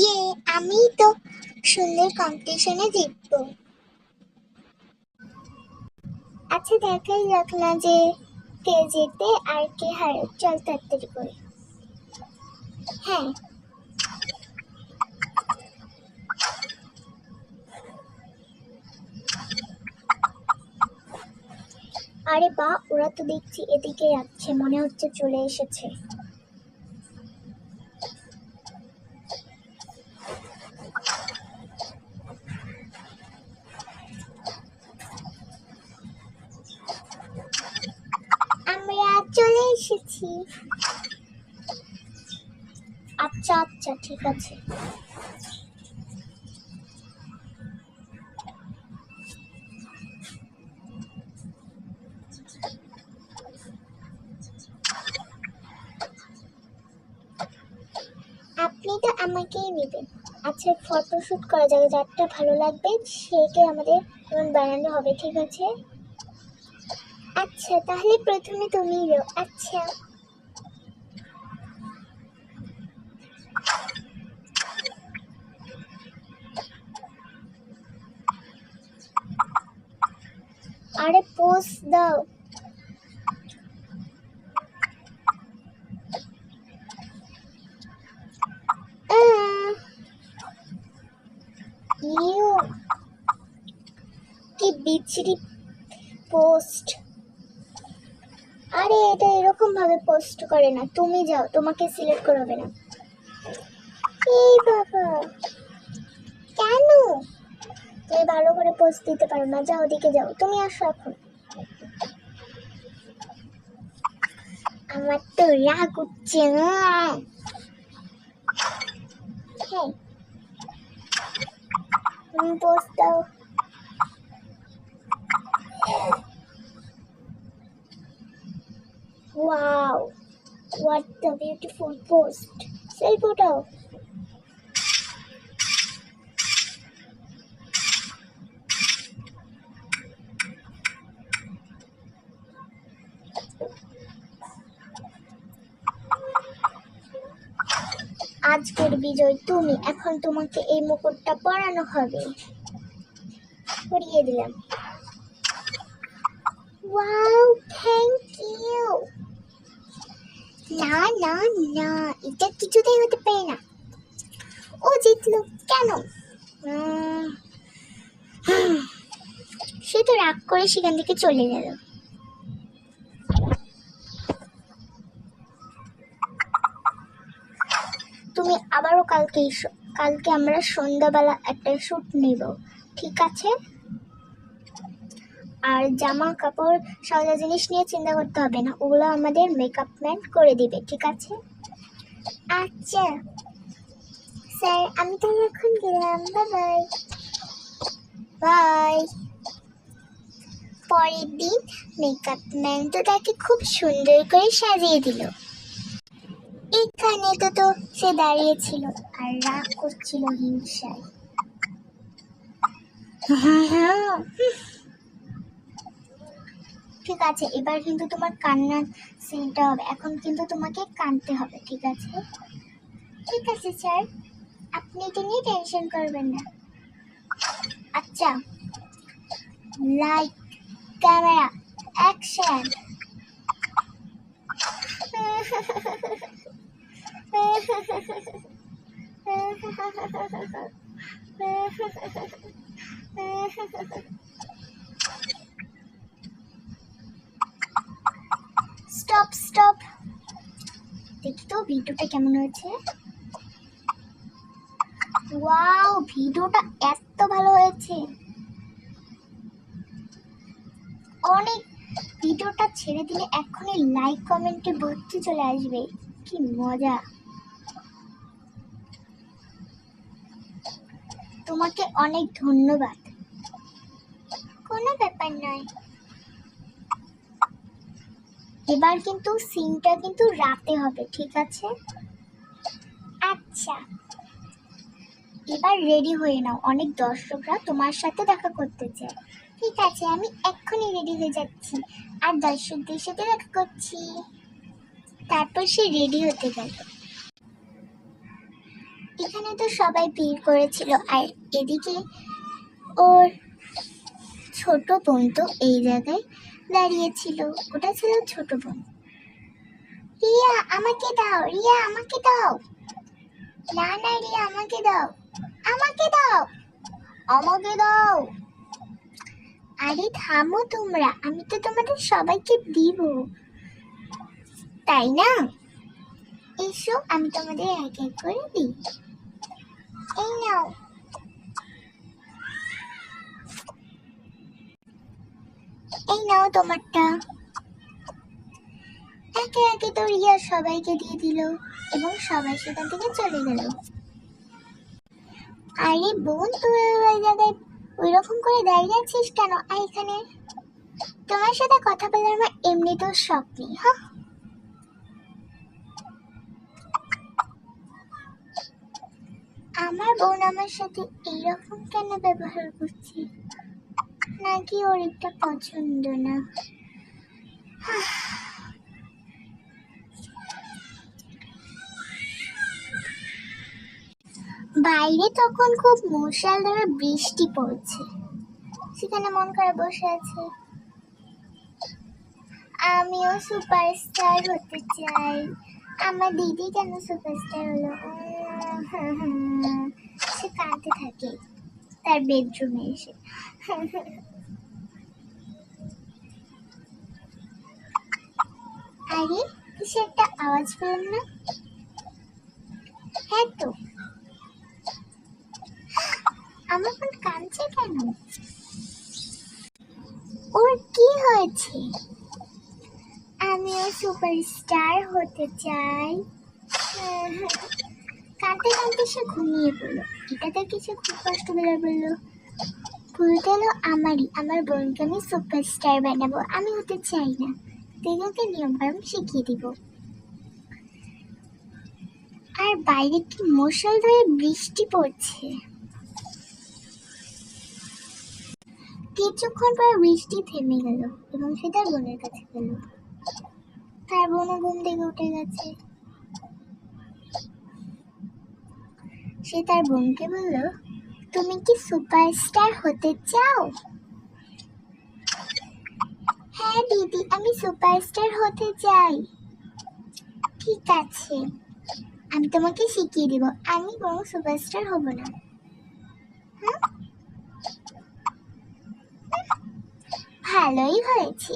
ইয়ে, আমি তো সুন্দর কম্পিটিশনে জিতবো। আচ্ছা, দেখাই যাক না যে কে জেতে আর কে হারে। চল তাড়াতাড়ি করে। হ্যাঁ, আরে বা, ওরা তো দেখছি এদিকে যাচ্ছে, মনে হচ্ছে চলে এসেছে। আমরা চলে এসেছি। আচ্ছা আচ্ছা, ঠিক আছে। আপনি তো আমাকেই নেবেন। আচ্ছা, ফটোশুট করা যাবে, যারটা ভালো লাগবে সেটাই আমাদের বানানো হবে, ঠিক আছে? আচ্ছা, তাহলে প্রথমে তুমি যাও। আচ্ছা। আরে পোজ দাও। ইউ, কি বিচ্ছিরি পোস্ট। আরে এটা এরকম ভাবে পোস্ট করে না, তুমি যাও, তোমাকে সিলেক্ট করা হবে না। এই বাবা, কেন? তুমি ভালো করে পোস্ট দিতে পারো না, যাও ওদিকে যাও, তুমি আসো এখন। আমার তো রাগ উঠছে না। হ্যাঁ, তুমি পোস্ট দাও। Wow, what the beautiful post. Selfie উঠাও। আজকের বিজয় তুমি। এখন তোমাকে এই মুকুটটা পরানো হবে। পরিয়ে দিলাম। Wow, thank you. না না না, এটা কিছুতেই হতে পারে না। ও জিতলো কেন? সে তো রাগ করে সেখান থেকে চলে গেল। তুমি আবারও কালকে এসো। কালকে আমরা সন্ধ্যাবেলা একটা শুট নেব, ঠিক আছে? আর জামা কাপড় সাজা জিনিস নিয়ে চিন্তা করতে হবে না, ওগুলো আমাদের মেকআপ ম্যান করে দিবে, ঠিক আছে? আচ্ছা স্যার, আমি তাহলে এখন গেলাম। Bye bye. বাই। পরের দিন মেকআপ ম্যান তো তাকে খুব সুন্দর করে সাজিয়ে দিল। এখানে তো সে দাঁড়িয়েছিল আর রাগ করছিল হিংসায়। ঠিক আছে, এবার কিন্তু তোমার কান্নার সিনটা হবে। এখন কিন্তু তোমাকে কাঁদতে হবে, ঠিক আছে? ঠিক আছে স্যার, আপনি এটা নিয়ে টেনশন করবেন না। আচ্ছা, light, camera, action. Stop stop, দেখি তো ভিডিওটা কেমন হয়েছে। ওয়াও, ভিডিওটা এত ভালো হয়েছে, অনেক। ভিডিওটা ছেড়ে দিলে এখনই লাইক কমেন্টে ভর্তি চলে আসবে, কি মজা। তোমাকে অনেক ধন্যবাদ। কোনো ব্যাপার নয়। এবার কিন্তু সিনটা কিন্তু রাতে হবে, ঠিক আছে? আচ্ছা, এবার রেডি হয়ে নাও, অনেক দর্শকরা তোমার সাথে দেখা করতে চায়। ঠিক আছে, আমি এক্ষুনি রেডি হয়ে যাচ্ছি আর দর্শকদের সাথে দেখা করছি। তারপর সে রেডি হতে গেল। এখানে তো সবাই ভিড় করেছিল, আর এদিকে ওর ছোট বোন তো এই জায়গায় দাঁড়িয়েছিল। ওটা ছিল ছোট বোন। রিয়া আমাকে দাও, রিয়া আমাকে দাও। না না রিয়া আমাকে দাও, আমাকে দাও, আমাকে দাও। আরে থামো তোমরা, আমি তো তোমাদের সবাইকে দিব, তাই না? এসো আমি তোমাদের এক এক করে দিই। এই নাও। এই নাও তোমারটা। একে একে তো রিয়া সবাইকে দিয়ে দিল এবং সবাই সেখান থেকে চলে গেল। আরে বোন, তুই ওই জায়গায় ওই রকম করে দাঁড়িয়ে আছিস কেন? আর এখানে তোমার সাথে কথা বলার আমার এমনিতেও শখ নেই। হ্যাঁ, আমার বোন আমার সাথে এইরকম কেন ব্যবহার করছে? নাকি ওর একটা পছন্দ না? বাইরে তখন খুব মুষলধারে বৃষ্টি পড়ছে। সেখানে মন করে বসে আছে। আমিও সুপারস্টার হতে চাই। আমার দিদি কেন সুপারস্টার হলো? সে কাঁদতে থাকে তার বেডরুমে এসে। আরে কিছু একটা আওয়াজ পেলাম না? হ্যাঁ তো, আমার বোন কাঁদছে কেন? ওর কি হয়েছে? আমিও সুপারস্টার হতে চাই। কাঁদতে কাঁদতে সে ঘুমিয়ে পড়লো। এটা দেখে সে খুব কষ্ট করে বললো, ভুলটা হলো আমারই। আমার বোনকে আমি সুপারস্টার বানাবো, আমি হতে চাই না। দেখে নিয়ম কানুন শিখিয়ে দিব। আর বাইরে কি মুষলধারে বৃষ্টি পড়ছে। কিছুক্ষণ পর বৃষ্টি থেমে গেল এবং সে তার বোনের কাছে গেল। তার বোনও ঘুম থেকে উঠে গেছে। সে তার বোনকে বলল, তুমি কি সুপারস্টার হতে চাও? হ্যাঁ দিদি, আমি সুপারস্টার হতে চাই। ঠিক আছে, আমি তোমাকে শিখিয়ে দিব। আমি বরং সুপারস্টার হব না। ভালোই হয়েছে।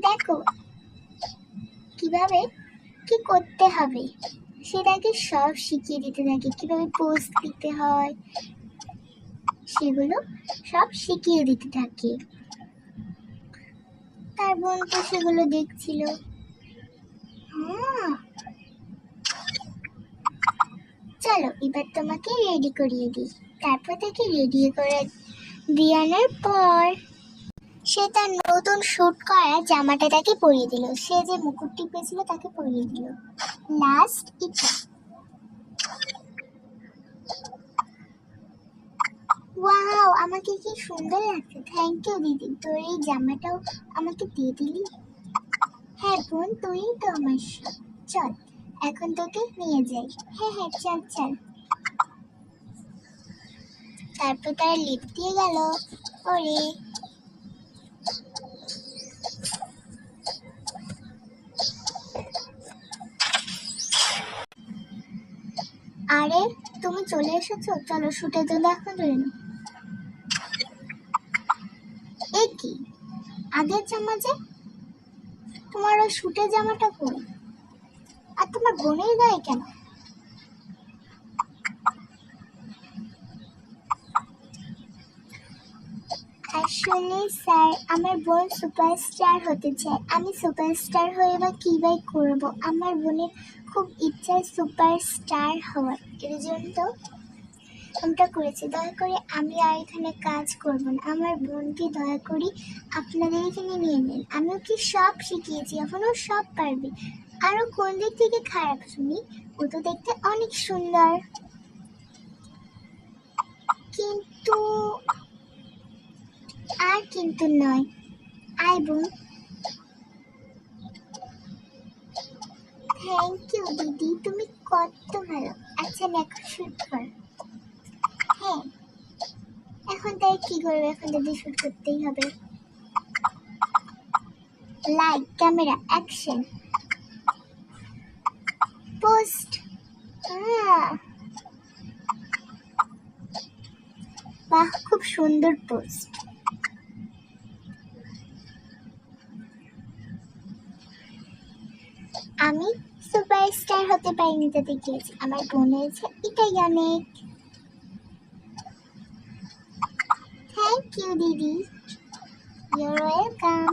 দেখো কিভাবে কি করতে হবে সেটাকে সব শিখিয়ে দিতে থাকে। কিভাবে পোস্ট দিতে হয় সেগুলো সব শিখিয়ে দিতে থাকে। তার বোন তো সেগুলো দেখছিল। চলো এবার তোমাকে রেডি করিয়ে দিই। তারপর তাকে রেডি করে দিয়ে আনার পর সে তার নতুন শুট করা জামাটা তাকে পরিয়ে দিল। সে যে মুকুটটি পেয়েছিল তাকে পরিয়ে দিল। লাস্ট এটা। ওয়াও, আমাকে কি সুন্দর লাগছে। থ্যাংক ইউ দিদি, তোর এই জামাটাও আমাকে দিয়ে দিলি। হ্যাঁ বোন, তুই তো আমার সব। চল এখন তোকে নিয়ে যাই। হ্যাঁ হ্যাঁ, চল চল। তারপর তারা লিফট দিয়ে গেল। ওরে আরে তুমি চলে এসেছো, চলো শুটের জন্য এখন ধরে নি। এ কি আগের জামা যে? তোমার ওই শুটের জামাটা কই? আর তোমার বোনের গায়ে কেন? আসলে স্যার, আমার বোন সুপারস্টার হতে চায়। আমি সুপারস্টার হয়ে বা কী বাই করবো? আমার বোনের খুব ইচ্ছা সুপারস্টার হওয়ার, এর জন্য আমরা করেছি। দয়া করে আমি আর এখানে কাজ করব না। আমার বোনকে দয়া করি আপনাদের এখানে নিয়ে নেন। আমি ওকে সব শিখিয়েছি, এখনও সব পারবে। আরও কোন দিক থেকে খারাপ শুনি? ও তো দেখতে অনেক সুন্দর। কিন্তু আর কিন্তু নয়, আয় বোন। থ্যাংক ইউ দিদি, তুমি কত ভালো। আচ্ছা দেখো, শুট কর। হ্যাঁ, এখন তাই কি করবে? এখন যদি শুট করতেই হবে। Like, camera, action, post. বাহ, খুব সুন্দর পোস্ট। আমি সুপারস্টার হতে পারিনি, তাতে গিয়েছি, আমার বোন হয়েছে, এটাই অনেক। থ্যাংক ইউ দিদি, ইউর ওয়েলকাম।